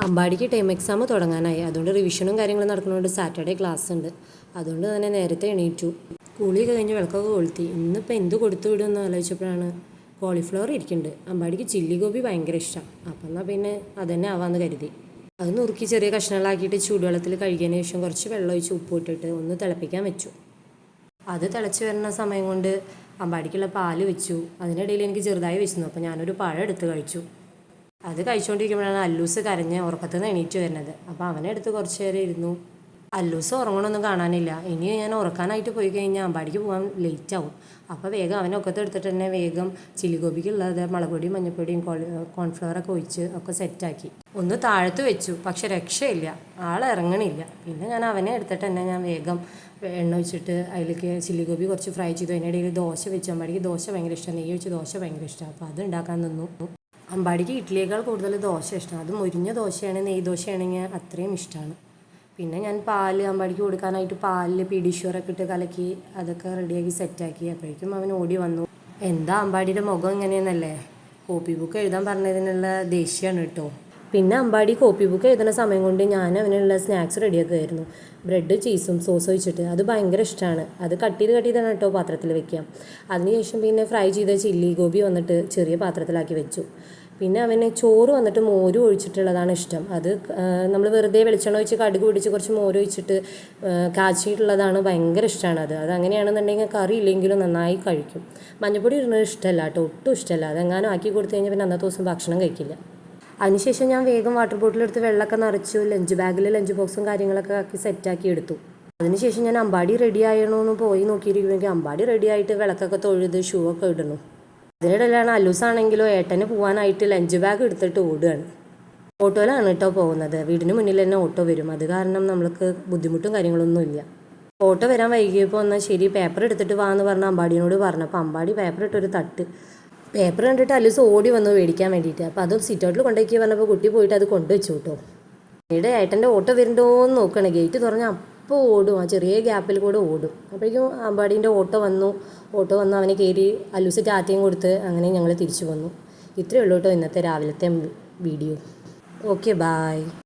അമ്പാടിക്ക് term exam തുടങ്ങാനായി. അതുകൊണ്ട് റിവിഷനും കാര്യങ്ങളും നടക്കുന്നതുകൊണ്ട് Saturday class ഉണ്ട്. അതുകൊണ്ട് തന്നെ നേരത്തെ എണീറ്റു. കുളിയൊക്കെ കഴിഞ്ഞ് വിളക്കൊക്കെ കൊളുത്തി. ഇന്നിപ്പോൾ എന്ത് കൊടുത്തു വിടുമെന്ന് ആലോചിച്ചപ്പോഴാണ് കോളിഫ്ലവർ ഇരിക്കുന്നുണ്ട്. അമ്പാടിക്ക് ചില്ലി ഗോപി ഭയങ്കര ഇഷ്ടമാണ്. അപ്പം എന്നാൽ പിന്നെ അതന്നെ ആവാമെന്ന് കരുതി. അത് നുറുക്കി ചെറിയ കഷ്ണങ്ങളാക്കിയിട്ട് ചൂടുവെള്ളത്തിൽ കഴുകിയതിന് ശേഷം കുറച്ച് വെള്ളം ഒഴിച്ച് ഉപ്പ് ഇട്ടിട്ട് ഒന്ന് തിളപ്പിക്കാൻ വെച്ചു. അത് തിളച്ച് വരുന്ന സമയം കൊണ്ട് അമ്പാടിക്കുള്ള പാല് വെച്ചു. അതിനിടയിൽ എനിക്ക് ചെറുതായി വെച്ചിരുന്നു. അപ്പോൾ ഞാനൊരു പഴം എടുത്ത് കഴിച്ചു. അത് കഴിച്ചുകൊണ്ടിരിക്കുമ്പോഴാണ് അല്ലൂസ് കരഞ്ഞ് ഉറക്കത്തിൽ നിന്ന് എണീറ്റ് വരുന്നത്. അപ്പോൾ അവനെ എടുത്ത് കുറച്ച് നേരം ഇരുന്നു. അല്ലൂസ് ഉറങ്ങണമൊന്നും കാണാനില്ല. ഇനി ഞാൻ ഉറക്കാനായിട്ട് പോയി കഴിഞ്ഞാൽ അമ്പാടിക്ക് പോകാൻ ലേറ്റ് ആവും. അപ്പോൾ വേഗം അവനെ ഒക്കത്തെ എടുത്തിട്ട് തന്നെ വേഗം ചില്ലി ഗോപിക്കുള്ളത് മുളകുപൊടിയും മഞ്ഞൾപ്പൊടിയും കോൺഫ്ലവറൊക്കെ ഒഴിച്ച് ഒക്കെ സെറ്റാക്കി ഒന്ന് താഴത്ത് വെച്ചു. പക്ഷെ രക്ഷയില്ല, ഇറങ്ങണില്ല. പിന്നെ ഞാൻ അവനെ എടുത്തിട്ട് തന്നെ ഞാൻ വേഗം എണ്ണ ഒഴിച്ചിട്ട് അതിലേക്ക് ചില്ലി ഗോപി കുറച്ച് ഫ്രൈ ചെയ്തു. അതിനിടയിൽ ദോശ വെച്ചു. അമ്പാടിക്ക് ദോശ ഭയങ്കര ഇഷ്ടമാണ്. നെയ്യ് ഒഴിച്ച് ദോശ ഭയങ്കര ഇഷ്ടമാണ്. അപ്പോൾ അത് ഉണ്ടാക്കാൻ നിന്നു. അമ്പാടിക്ക് ഇഡ്ഡലിയേക്കാൾ കൂടുതൽ ദോശ ഇഷ്ടമാണ്. അത് മുരിഞ്ഞ ദോശയാണ്, നെയ്യ് ദോശയാണെങ്കിൽ അത്രയും ഇഷ്ടമാണ്. പിന്നെ ഞാൻ പാല് അമ്പാടിക്ക് കൊടുക്കാനായിട്ട് പാലിൽ പീഡിഷ്യൂറൊക്കെ ഇട്ട് കലക്കി അതൊക്കെ റെഡിയാക്കി സെറ്റാക്കി. അപ്പോഴേക്കും അവൻ ഓടി വന്നു. എന്താ അമ്പാടിയുടെ മുഖം ഇങ്ങനെയെന്നല്ലേ? കോപ്പി ബുക്ക് എഴുതാൻ പറഞ്ഞതിനുള്ള ദേഷ്യമാണ് കേട്ടോ. പിന്നെ അമ്പാടി കോപ്പി ബുക്ക് എഴുതുന്ന സമയം കൊണ്ട് ഞാൻ അവനുള്ള സ്നാക്സ് റെഡിയാക്കുമായിരുന്നു. ബ്രെഡ് ചീസും സോസ് ഒഴിച്ചിട്ട് അത് ഭയങ്കര ഇഷ്ടമാണ്. അത് കട്ട് ചെയ്താണ് കേട്ടോ പാത്രത്തിൽ വെക്കുക. അതിനുശേഷം പിന്നെ ഫ്രൈ ചെയ്ത ചില്ലി ഗോപി വന്നിട്ട് ചെറിയ പാത്രത്തിലാക്കി വെച്ചു. പിന്നെ അവന് ചോറ് വന്നിട്ട് മോര് ഒഴിച്ചിട്ടുള്ളതാണ് ഇഷ്ടം. അത് നമ്മൾ വെറുതെ വെളിച്ചെണ്ണ ഒഴിച്ച് കടുക് പിടിച്ച് കുറച്ച് മോര് ഒഴിച്ചിട്ട് കാച്ചിട്ടുള്ളതാണ് ഭയങ്കര ഇഷ്ടമാണ്. അത് അങ്ങനെയാണെന്നുണ്ടെങ്കിൽ കറി ഇല്ലെങ്കിലും നന്നായി കഴിക്കും. മഞ്ഞൾപ്പൊടി ഇടുന്നത് ഇഷ്ടമല്ല കേട്ടോ, ഒട്ടും ഇഷ്ടമല്ല. അതെങ്ങാനും ആക്കി കൊടുത്തു കഴിഞ്ഞാൽ പിന്നെ അന്നത്തെ ദിവസം ഭക്ഷണം കഴിക്കില്ല. അതിനുശേഷം ഞാൻ വേഗം വാട്ടർ ബോട്ടിലെടുത്ത് വെള്ളമൊക്കെ നിറച്ചു. ലഞ്ച് ബാഗിൽ ലഞ്ച് ബോക്സും കാര്യങ്ങളൊക്കെ ആക്കി സെറ്റാക്കി എടുത്തു. അതിനുശേഷം ഞാൻ അമ്പാടി റെഡി ആയണമെന്ന് പോയി നോക്കിയിരിക്കുമെങ്കിൽ അമ്പാടി റെഡി ആയിട്ട് വിളക്കൊക്കെ തൊഴുത് ഷൂ ഒക്കെ ഇടണു. അതിനിടയിലാണ് അല്ലൂസാണെങ്കിലോ ഏട്ടന് പോകാനായിട്ട് ലഞ്ച് ബാഗ് എടുത്തിട്ട് ഓടുകയാണ്. ഓട്ടോയിലാണ് കേട്ടോ പോകുന്നത്. വീടിന് മുന്നിൽ തന്നെ ഓട്ടോ വരും. അത് കാരണം നമ്മൾക്ക് ബുദ്ധിമുട്ടും കാര്യങ്ങളൊന്നും ഇല്ല. ഓട്ടോ വരാൻ വൈകിയപ്പോൾ എന്നാൽ ശരി പേപ്പർ എടുത്തിട്ട് വാ എന്ന് പറഞ്ഞ അമ്പാടിയോട് പറഞ്ഞപ്പോൾ അമ്പാടി പേപ്പർ ഇട്ടൊരു തട്ട്. പേപ്പർ കണ്ടിട്ട് അല്ലൂസ് ഓടി വന്നു മേടിക്കാൻ വേണ്ടിയിട്ട്. അപ്പോൾ അത് സിറ്റൗട്ടിൽ കൊണ്ടുപോയി പറഞ്ഞപ്പോൾ കുട്ടി പോയിട്ട് അത് കൊണ്ടുവച്ചു കേട്ടോ. പിന്നീട് ഏട്ടൻ്റെ ഓട്ടോ വരുന്നുണ്ടോയെന്ന് നോക്കണം. ഗേറ്റ് തുറഞ്ഞ് അപ്പോൾ ഓടും. ആ ചെറിയ ഗ്യാപ്പിൽ കൂടെ ഓടും. അപ്പോഴേക്കും അമ്പാടീൻ്റെ ഓട്ടോ വന്നു അവനെ കയറി അല്ലൂസ് ടാറ്റയും കൊടുത്ത് അങ്ങനെ ഞങ്ങൾ തിരിച്ചു വന്നു. ഇത്രയേ ഉള്ളൂ കേട്ടോ ഇന്നത്തെ രാവിലത്തെ വീഡിയോ. Okay, bye.